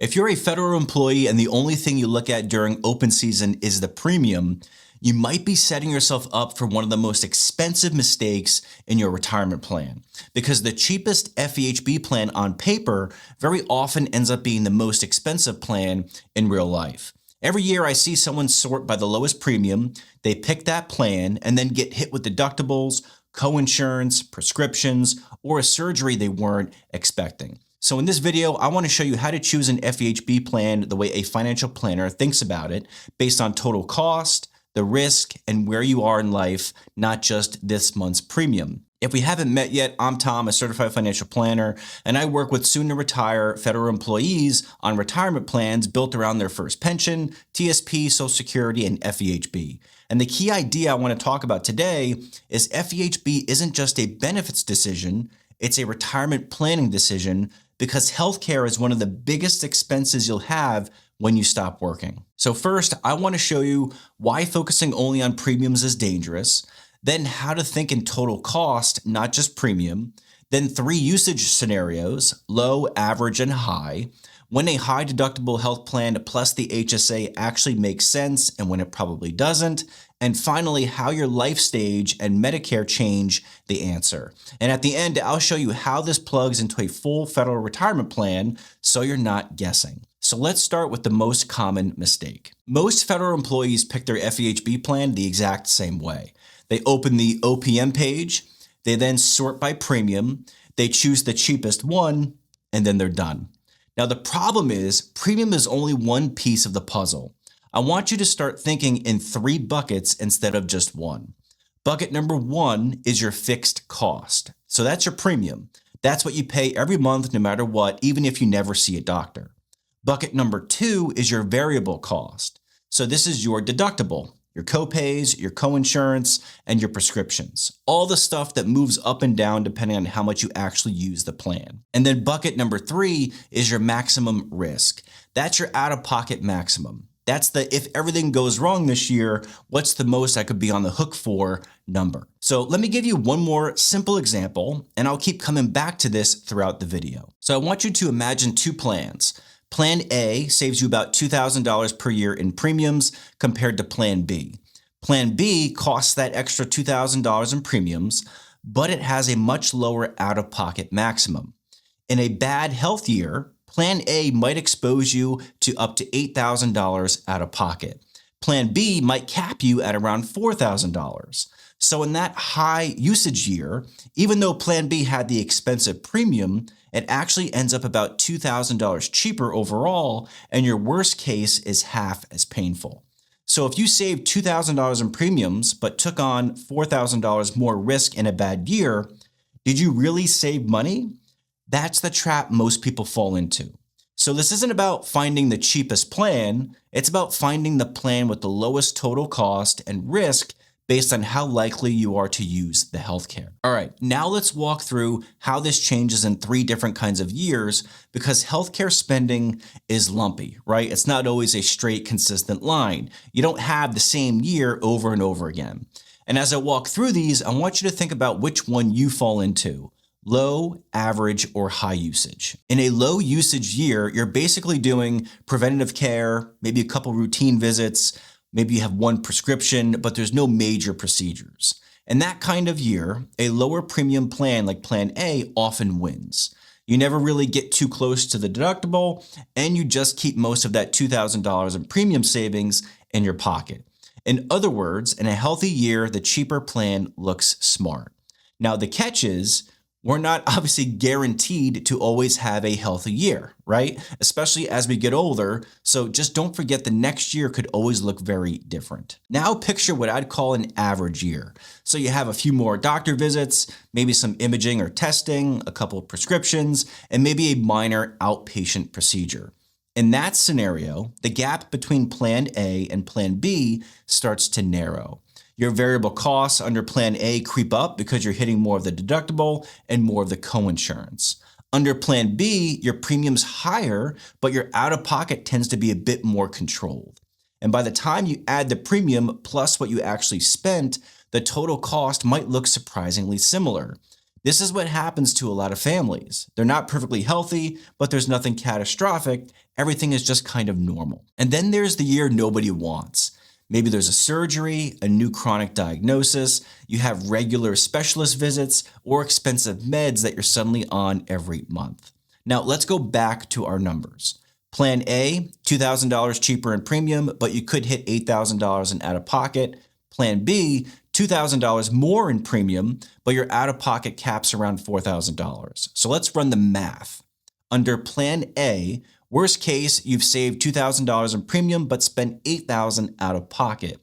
If you're a federal employee and the only thing you look at during open season is the premium, you might be setting yourself up for one of the most expensive mistakes in your retirement plan, because the cheapest FEHB plan on paper very often ends up being the most expensive plan in real life. Every year I see someone sort by the lowest premium, they pick that plan and then get hit with deductibles, co-insurance, prescriptions, or a surgery they weren't expecting. So in this video, I want to show you how to choose an FEHB plan the way a financial planner thinks about it, based on total cost, the risk, and where you are in life, not just this month's premium. If we haven't met yet, I'm Tom, a certified financial planner, and I work with soon-to-retire federal employees on retirement plans built around their first pension, TSP, Social Security, and FEHB. And the key idea I want to talk about today is FEHB isn't just a benefits decision, it's a retirement planning decision, because healthcare is one of the biggest expenses you'll have when you stop working. So first, I want to show you why focusing only on premiums is dangerous, then how to think in total cost, not just premium, then 3 usage scenarios, low, average, and high, when a high deductible health plan plus the HSA actually makes sense and when it probably doesn't, and finally, how your life stage and Medicare change the answer. And at the end, I'll show you how this plugs into a full federal retirement plan so you're not guessing. So let's start with the most common mistake. Most federal employees pick their FEHB plan the exact same way. They open the OPM page, they then sort by premium, they choose the cheapest one, and then they're done. Now the problem is, premium is only one piece of the puzzle. I want you to start thinking in 3 buckets instead of just one. Bucket number 1 is your fixed cost. So that's your premium. That's what you pay every month no matter what, even if you never see a doctor. Bucket number 2 is your variable cost. So this is your deductible, your copays, your coinsurance, and your prescriptions. All the stuff that moves up and down depending on how much you actually use the plan. And then bucket number 3 is your maximum risk. That's your out-of-pocket maximum. That's the if everything goes wrong this year, what's the most I could be on the hook for number. So let me give you one more simple example, and I'll keep coming back to this throughout the video. So I want you to imagine 2 plans. Plan A saves you about $2,000 per year in premiums compared to Plan B. Plan B costs that extra $2,000 in premiums, but it has a much lower out-of-pocket maximum. In a bad health year, Plan A might expose you to up to $8,000 out of pocket. Plan B might cap you at around $4,000. So in that high usage year, even though Plan B had the expensive premium, it actually ends up about $2,000 cheaper overall, and your worst case is half as painful. So if you saved $2,000 in premiums but took on $4,000 more risk in a bad year, did you really save money? That's the trap most people fall into. So this isn't about finding the cheapest plan, it's about finding the plan with the lowest total cost and risk based on how likely you are to use the healthcare. All right, now let's walk through how this changes in 3 different kinds of years, because healthcare spending is lumpy, right? It's not always a straight, consistent line. You don't have the same year over and over again. And as I walk through these, I want you to think about which one you fall into. Low, average, or high usage. In a low usage year, you're basically doing preventative care, maybe a couple routine visits, maybe you have 1 prescription, but there's no major procedures. In that kind of year, a lower premium plan like Plan A often wins. You never really get too close to the deductible, and you just keep most of that $2,000 in premium savings in your pocket. In other words, in a healthy year, the cheaper plan looks smart. Now the catch is, we're not obviously guaranteed to always have a healthy year, right? Especially as we get older. So just don't forget the next year could always look very different. Now picture what I'd call an average year. So you have a few more doctor visits, maybe some imaging or testing, a couple of prescriptions, and maybe a minor outpatient procedure. In that scenario, the gap between Plan A and Plan B starts to narrow. Your variable costs under Plan A creep up because you're hitting more of the deductible and more of the coinsurance. Under Plan B, your premium's higher, but your out-of-pocket tends to be a bit more controlled. And by the time you add the premium plus what you actually spent, the total cost might look surprisingly similar. This is what happens to a lot of families. They're not perfectly healthy, but there's nothing catastrophic. Everything is just kind of normal. And then there's the year nobody wants. Maybe there's a surgery, a new chronic diagnosis, you have regular specialist visits, or expensive meds that you're suddenly on every month. Now let's go back to our numbers. Plan A, $2,000 cheaper in premium, but you could hit $8,000 in out-of-pocket. Plan B, $2,000 more in premium, but your out-of-pocket caps around $4,000. So let's run the math. Under Plan A, worst case, you've saved $2,000 in premium but spent $8,000 out of pocket.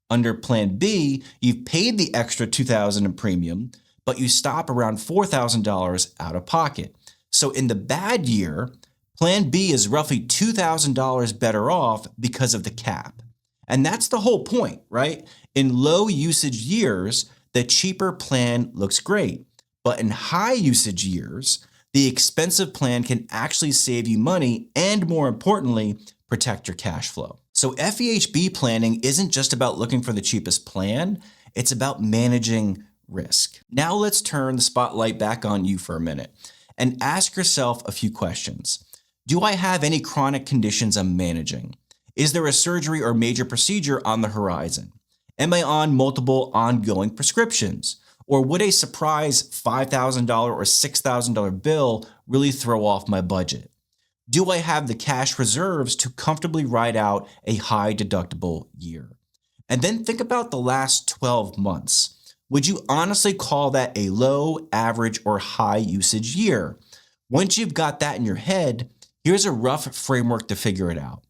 Under Plan B, you've paid the extra $2,000 in premium, but you stop around $4,000 out of pocket. So in the bad year, Plan B is roughly $2,000 better off because of the cap. And that's the whole point, right? In low usage years, the cheaper plan looks great. But in high usage years, the expensive plan can actually save you money and, more importantly, protect your cash flow. So FEHB planning isn't just about looking for the cheapest plan, it's about managing risk. Now let's turn the spotlight back on you for a minute and ask yourself a few questions. Do I have any chronic conditions I'm managing? Is there a surgery or major procedure on the horizon? Am I on multiple ongoing prescriptions? Or would a surprise $5,000 or $6,000 bill really throw off my budget? Do I have the cash reserves to comfortably ride out a high deductible year? And then think about the last 12 months. Would you honestly call that a low, average, or high usage year? Once you've got that in your head, here's a rough framework to figure it out.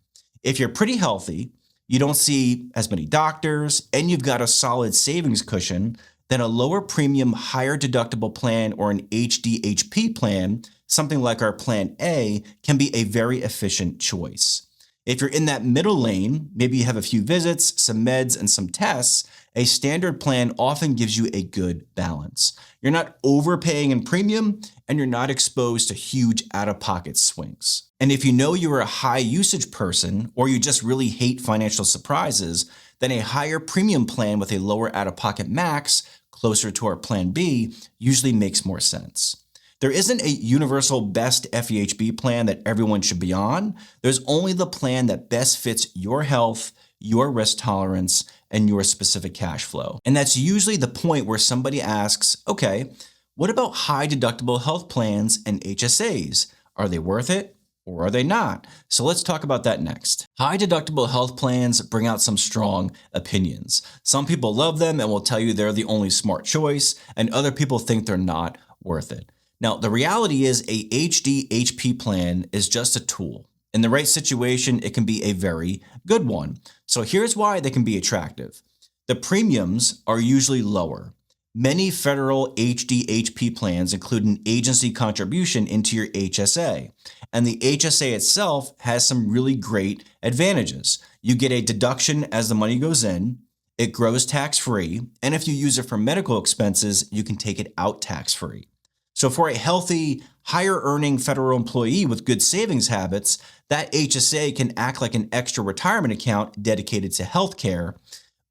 If you're pretty healthy, you don't see as many doctors, and you've got a solid savings cushion, then a lower premium, higher deductible plan or an HDHP plan, something like our Plan A, can be a very efficient choice. If you're in that middle lane, maybe you have a few visits, some meds, and some tests, a standard plan often gives you a good balance. You're not overpaying in premium, and you're not exposed to huge out-of-pocket swings. And if you know you're a high usage person, or you just really hate financial surprises, then a higher premium plan with a lower out-of-pocket max, closer to our Plan B, usually makes more sense. There isn't a universal best FEHB plan that everyone should be on. There's only the plan that best fits your health, your risk tolerance, and your specific cash flow. And that's usually the point where somebody asks, okay, what about high deductible health plans and HSAs? Are they worth it? Or are they not? So let's talk about that next. High deductible health plans bring out some strong opinions. Some people love them and will tell you they're the only smart choice, and other people think they're not worth it. Now, the reality is a HDHP plan is just a tool. In the right situation, it can be a very good one. So here's why they can be attractive. The premiums are usually lower. Many federal HDHP plans include an agency contribution into your HSA, and the HSA itself has some really great advantages. You get a deduction as the money goes in, it grows tax-free, and if you use it for medical expenses, you can take it out tax-free. So for a healthy, higher-earning federal employee with good savings habits, that HSA can act like an extra retirement account dedicated to healthcare.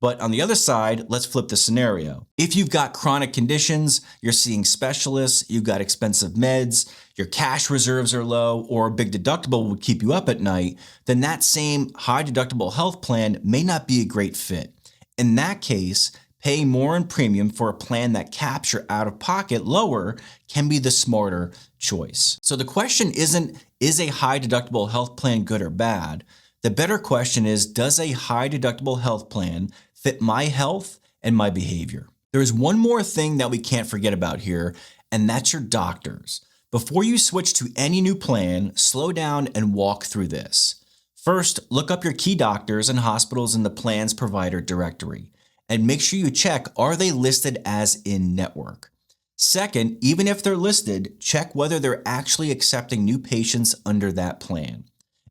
But on the other side, let's flip the scenario. If you've got chronic conditions, you're seeing specialists, you've got expensive meds, your cash reserves are low, or a big deductible would keep you up at night, then that same high deductible health plan may not be a great fit. In that case, paying more in premium for a plan that caps your out-of-pocket lower can be the smarter choice. So the question isn't, is a high deductible health plan good or bad? The better question is, does a high deductible health plan fit my health and my behavior? There is one more thing that we can't forget about here, and that's your doctors. Before you switch to any new plan, slow down and walk through this. First, look up your key doctors and hospitals in the plan's provider directory, and make sure you check, are they listed as in-network? Second, even if they're listed, check whether they're actually accepting new patients under that plan.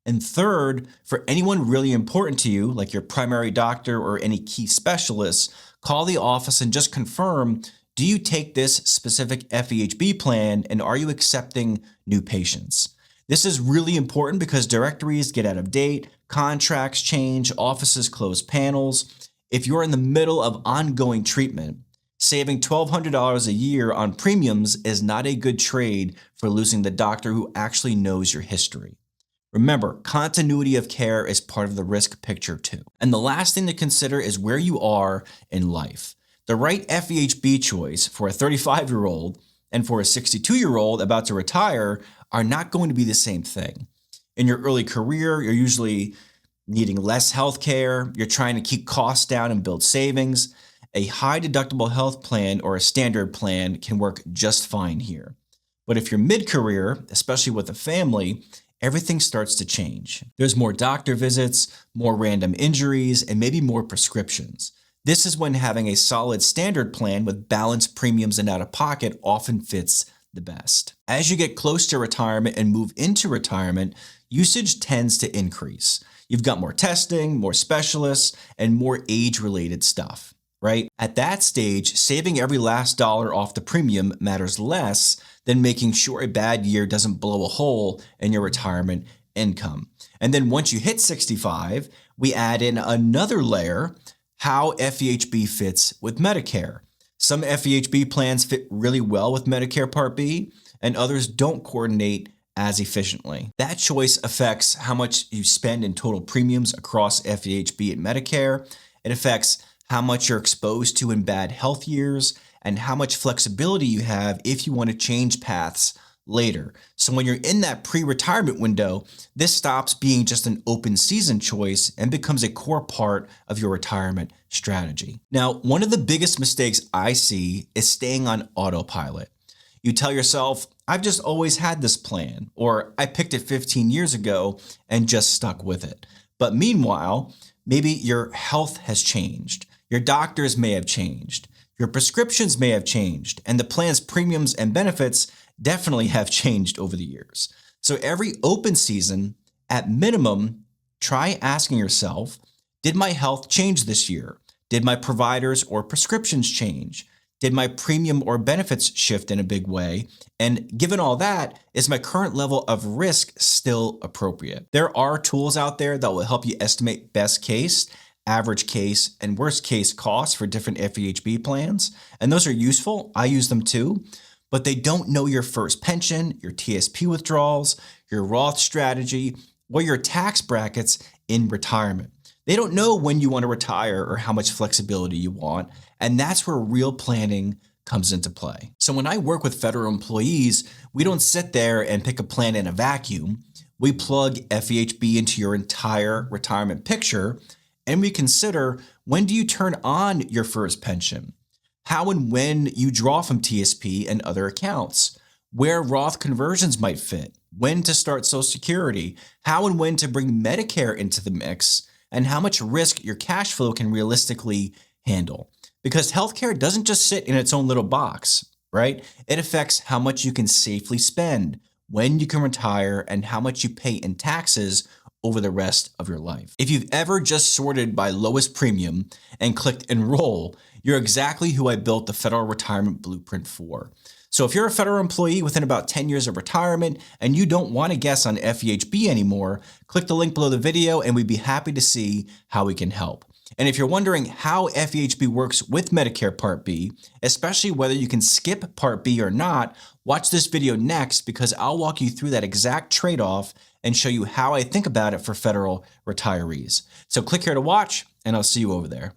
And third, for anyone really important to you, like your primary doctor or any key specialists, call the office and just confirm, do you take this specific FEHB plan and are you accepting new patients? This is really important because directories get out of date, contracts change, offices close panels. If you're in the middle of ongoing treatment, Saving $1,200 a year on premiums is not a good trade for losing the doctor who actually knows your history. Remember, continuity of care is part of the risk picture too. And the last thing to consider is where you are in life. The right FEHB choice for a 35-year-old and for a 62-year-old about to retire are not going to be the same thing. In your early career, you're usually needing less health care, you're trying to keep costs down and build savings. A high deductible health plan or a standard plan can work just fine here. But if you're mid-career, especially with a family, everything starts to change. There's more doctor visits, more random injuries, and maybe more prescriptions. This is when having a solid standard plan with balanced premiums and out-of-pocket often fits the best. As you get close to retirement and move into retirement, usage tends to increase. You've got more testing, more specialists, and more age-related stuff, right? At that stage, saving every last dollar off the premium matters less than making sure a bad year doesn't blow a hole in your retirement income. And then once you hit 65, we add in another layer, how FEHB fits with Medicare. Some FEHB plans fit really well with Medicare Part B, and others don't coordinate as efficiently. That choice affects how much you spend in total premiums across FEHB and Medicare. It affects how much you're exposed to in bad health years, and how much flexibility you have if you want to change paths later. So when you're in that pre-retirement window, this stops being just an open season choice and becomes a core part of your retirement strategy. Now, one of the biggest mistakes I see is staying on autopilot. You tell yourself, I've just always had this plan, or I picked it 15 years ago and just stuck with it. But meanwhile, maybe your health has changed. Your doctors may have changed. Your prescriptions may have changed, and the plan's premiums and benefits definitely have changed over the years. So every open season, at minimum, try asking yourself, did my health change this year? Did my providers or prescriptions change? Did my premium or benefits shift in a big way? And given all that, is my current level of risk still appropriate? There are tools out there that will help you estimate best case, average case, and worst case costs for different FEHB plans. And those are useful. I use them too. But they don't know your first pension, your TSP withdrawals, your Roth strategy, or your tax brackets in retirement. They don't know when you want to retire or how much flexibility you want. And that's where real planning comes into play. So when I work with federal employees, we don't sit there and pick a plan in a vacuum. We plug FEHB into your entire retirement picture, and we consider, when do you turn on your first pension? How and when you draw from TSP and other accounts, where Roth conversions might fit, when to start Social Security, how and when to bring Medicare into the mix, and how much risk your cash flow can realistically handle. Because healthcare doesn't just sit in its own little box, right? It affects how much you can safely spend, when you can retire, and how much you pay in taxes over the rest of your life. If you've ever just sorted by lowest premium and clicked enroll, you're exactly who I built the Federal Retirement Blueprint for. So if you're a federal employee within about 10 years of retirement and you don't want to guess on FEHB anymore, click the link below the video and we'd be happy to see how we can help. And if you're wondering how FEHB works with Medicare Part B, especially whether you can skip Part B or not, watch this video next because I'll walk you through that exact trade-off and show you how I think about it for federal retirees. So click here to watch and I'll see you over there.